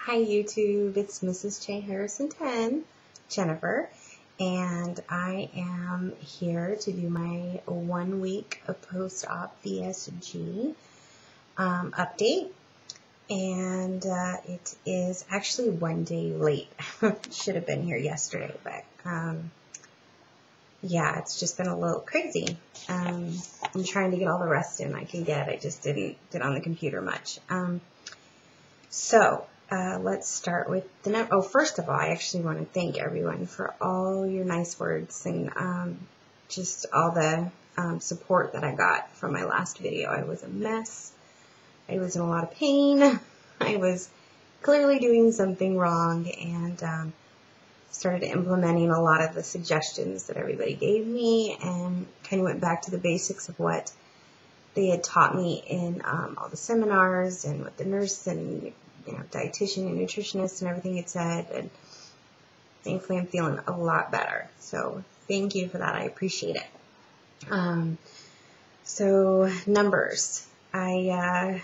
Hi YouTube, it's Mrs. J. Harrison 10, Jennifer, and I am here to do my 1 week of post-op VSG update, and it is actually 1 day late. Should have been here yesterday, but yeah, it's just been a little crazy. I'm trying to get all the rest in I can get. I just didn't get on the computer much. Let's start with the note. Oh, first of all, I actually want to thank everyone for all your nice words and just all the support that I got from my last video. I was a mess. I was in a lot of pain. I was clearly doing something wrong, and started implementing a lot of the suggestions that everybody gave me and kind of went back to the basics of what they had taught me in all the seminars and what the nurse and dietitian and nutritionist and everything had said, and thankfully I'm feeling a lot better. So thank you for that. I appreciate it. So numbers. I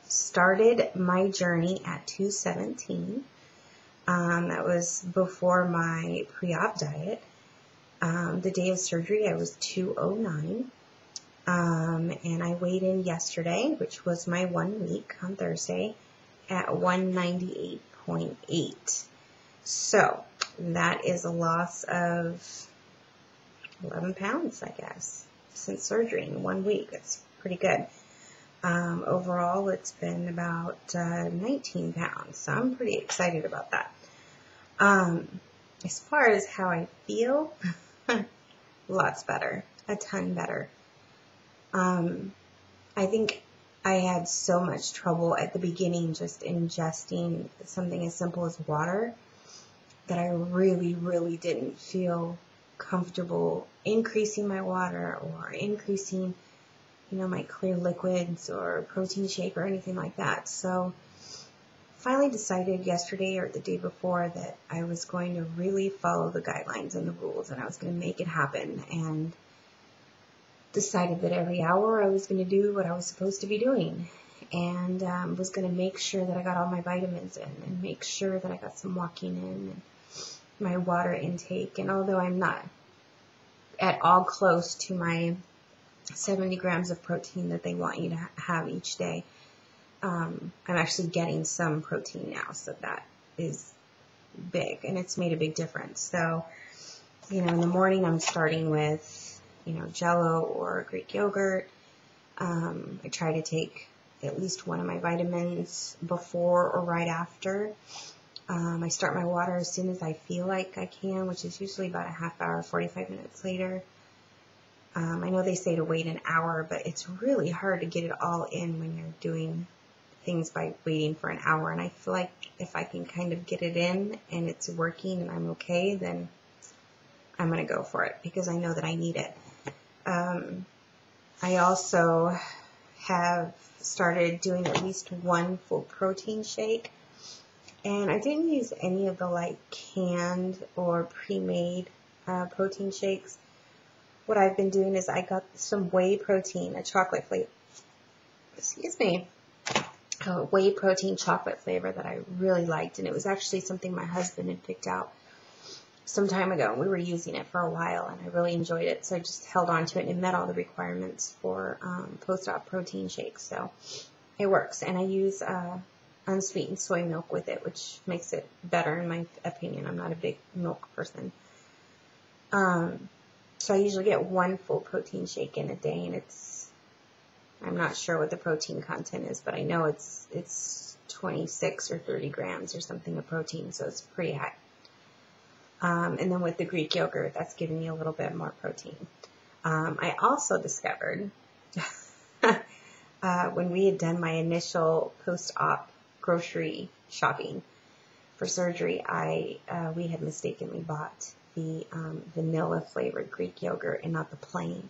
started my journey at 217. That was before my pre-op diet. The day of surgery I was 209. And I weighed in yesterday, which was my 1 week on Thursday, at 198.8. So that is a loss of 11 pounds, I guess, since surgery in 1 week. That's pretty good. Overall, it's been about 19 pounds, so I'm pretty excited about that. As far as how I feel, lots better, a ton better. I think I had so much trouble at the beginning just ingesting something as simple as water that I really, really didn't feel comfortable increasing my water or increasing, my clear liquids or protein shake or anything like that. So finally decided yesterday or the day before that I was going to really follow the guidelines and the rules, and I was going to make it happen, and decided that every hour I was going to do what I was supposed to be doing, and was going to make sure that I got all my vitamins in and make sure that I got some walking in and my water intake. And although I'm not at all close to my 70 grams of protein that they want you to have each day, I'm actually getting some protein now, so that is big, and it's made a big difference. So, in the morning I'm starting with Jello or Greek yogurt. I try to take at least one of my vitamins before or right after. I start my water as soon as I feel like I can, which is usually about a half hour, 45 minutes later. I know they say to wait an hour, but it's really hard to get it all in when you're doing things by waiting for an hour. And I feel like if I can kind of get it in and it's working and I'm okay, then I'm going to go for it because I know that I need it. I also have started doing at least one full protein shake, and I didn't use any of the canned or pre-made protein shakes. What I've been doing is I got some whey protein, a chocolate flavor, a whey protein chocolate flavor that I really liked, and it was actually something my husband had picked out some time ago. We were using it for a while, and I really enjoyed it, so I just held on to it, and it met all the requirements for post-op protein shakes, so it works. And I use unsweetened soy milk with it, which makes it better in my opinion. I'm not a big milk person. So I usually get one full protein shake in a day, and I'm not sure what the protein content is, but I know it's 26 or 30 grams or something of protein, so it's pretty high. And then with the Greek yogurt, that's giving me a little bit more protein. I also discovered when we had done my initial post-op grocery shopping for surgery, we had mistakenly bought the vanilla flavored Greek yogurt and not the plain.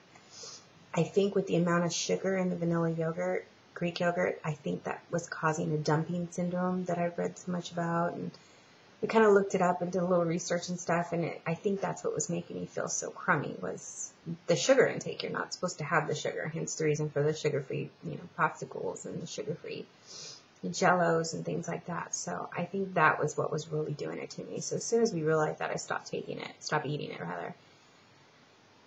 I think with the amount of sugar in the vanilla yogurt, Greek yogurt, I think that was causing a dumping syndrome that I've read so much about, and we kind of looked it up and did a little research and stuff, and I think that's what was making me feel so crummy was the sugar intake. You're not supposed to have the sugar, hence the reason for the sugar-free, popsicles and the sugar-free jellos and things like that. So I think that was what was really doing it to me. So as soon as we realized that, I stopped eating it rather.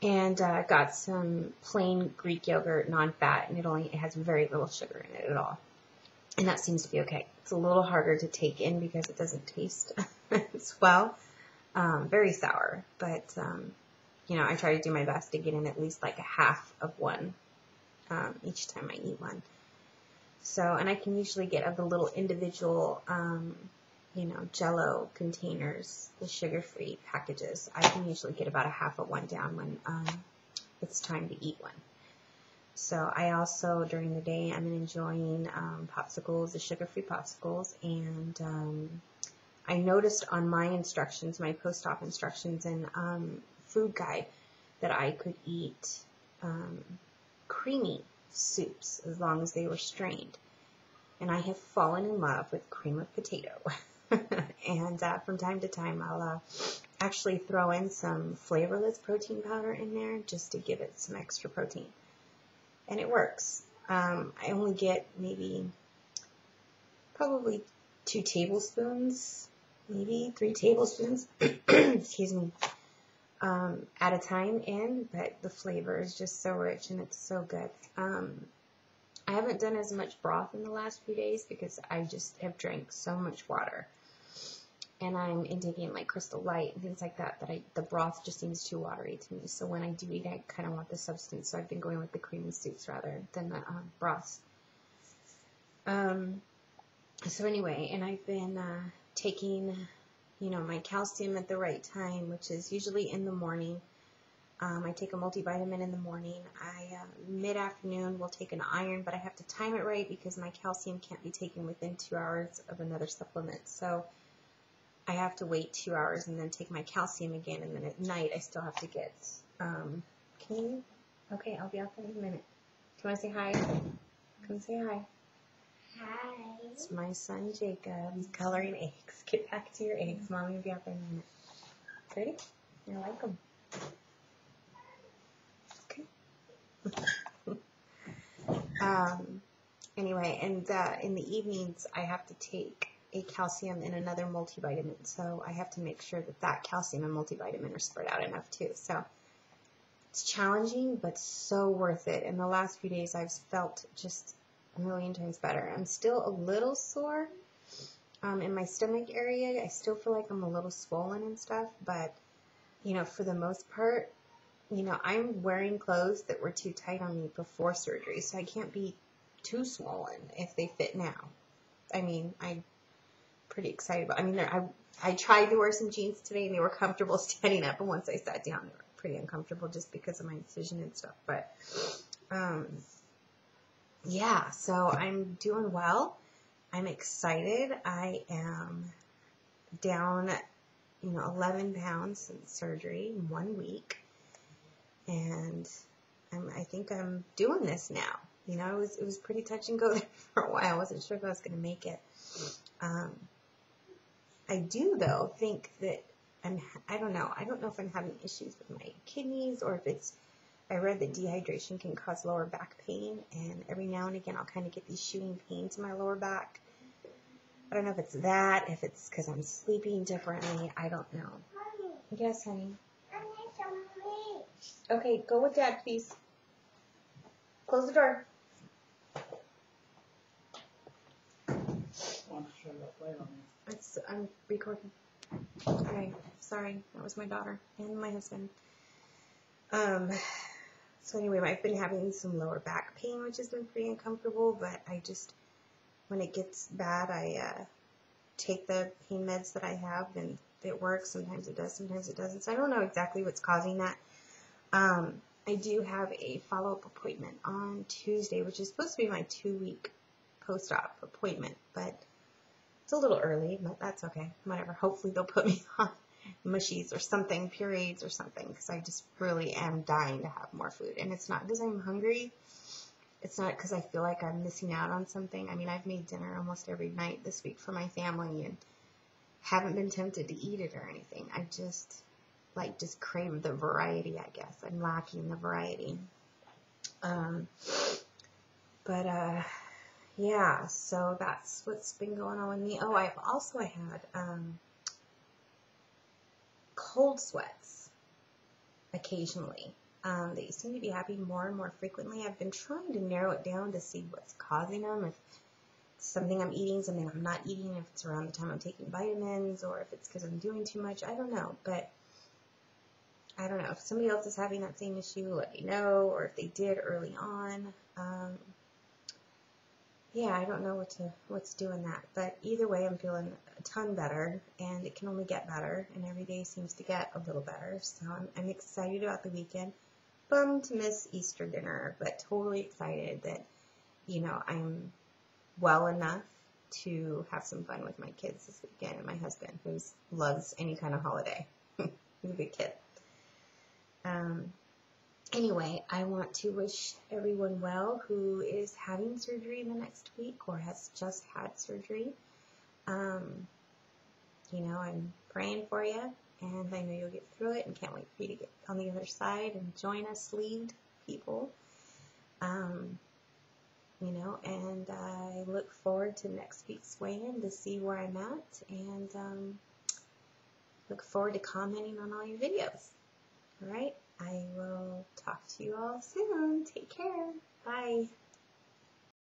And got some plain Greek yogurt, non-fat, and it has very little sugar in it at all. And that seems to be okay. It's a little harder to take in because it doesn't taste as well. Very sour, but I try to do my best to get in at least like a half of one each time I eat one. So, and I can usually get of the little individual, Jello containers, the sugar-free packages. I can usually get about a half of one down when it's time to eat one. So I also, during the day, I'm enjoying popsicles, the sugar-free popsicles, and I noticed on my instructions, my post-op instructions and food guide, that I could eat creamy soups as long as they were strained. And I have fallen in love with cream of potato. And from time to time, I'll actually throw in some flavorless protein powder in there just to give it some extra protein. And it works. I only get probably 2 tablespoons, maybe 3 tablespoons, excuse me, at a time in, but the flavor is just so rich and it's so good. I haven't done as much broth in the last few days because I just have drank so much water. And I'm intaking like Crystal Light and things like that, the broth just seems too watery to me. So when I do eat, I kind of want the substance. So I've been going with the creamy soups rather than the broths. So anyway, and I've been taking, my calcium at the right time, which is usually in the morning. I take a multivitamin in the morning. Mid-afternoon will take an iron, but I have to time it right because my calcium can't be taken within 2 hours of another supplement. So I have to wait 2 hours and then take my calcium again, and then at night I still have to get, okay, I'll be out there in a minute. Do you want to say hi? Come say hi. Hi. It's my son Jacob. He's coloring eggs. Get back to your eggs. Mommy will be out there in a minute. Ready? You're welcome. Okay. Anyway, and in the evenings I have to take a calcium and another multivitamin, so I have to make sure that calcium and multivitamin are spread out enough too. So it's challenging, but so worth it. In the last few days, I've felt just a million times better. I'm still a little sore in my stomach area. I still feel like I'm a little swollen and stuff, but for the most part, I'm wearing clothes that were too tight on me before surgery, so I can't be too swollen if they fit now. I'm pretty excited about. I tried to wear some jeans today and they were comfortable standing up, and once I sat down, they were pretty uncomfortable just because of my incision and stuff. But yeah, so I'm doing well. I'm excited. I am down, 11 pounds since surgery in 1 week, and I think I'm doing this now. It was pretty touch and go there for a while. I wasn't sure if I was going to make it. I do, though, think that I don't know if I'm having issues with my kidneys or if I read that dehydration can cause lower back pain, and every now and again I'll kind of get these shooting pains in my lower back. I don't know if it's that, if it's because I'm sleeping differently. I don't know. Yes, honey. I need some meat. Okay, go with Dad, please. Close the door. I'm recording. Okay, sorry. That was my daughter and my husband. So anyway, I've been having some lower back pain, which has been pretty uncomfortable, but when it gets bad, I take the pain meds that I have, and it works. Sometimes it does, sometimes it doesn't. So I don't know exactly what's causing that. I do have a follow-up appointment on Tuesday, which is supposed to be my 2-week post-op appointment, but it's a little early, but that's okay. Whatever. Hopefully they'll put me on mushies or something, purees or something, because I just really am dying to have more food. And it's not because I'm hungry. It's not because I feel like I'm missing out on something. I've made dinner almost every night this week for my family and haven't been tempted to eat it or anything. I just crave the variety, I guess. I'm lacking the variety. yeah, so that's what's been going on with me. Oh, I had cold sweats occasionally. They seem to be happening more and more frequently. I've been trying to narrow it down to see what's causing them. If it's something I'm eating, something I'm not eating, if it's around the time I'm taking vitamins, or if it's because I'm doing too much. I don't know, but I don't know. If somebody else is having that same issue, let me know, or if they did early on. Yeah, I don't know what's doing that, but either way, I'm feeling a ton better, and it can only get better, and every day seems to get a little better. So I'm excited about the weekend. Bummed to miss Easter dinner, but totally excited that I'm well enough to have some fun with my kids this weekend, and my husband, who loves any kind of holiday. He's a big kid. Anyway, I want to wish everyone well who is having surgery in the next week or has just had surgery. I'm praying for you, and I know you'll get through it, and can't wait for you to get on the other side and join us sleeved people. And I look forward to next week's weigh-in to see where I'm at, and look forward to commenting on all your videos. All right, I will talk to you all soon. Take care. Bye.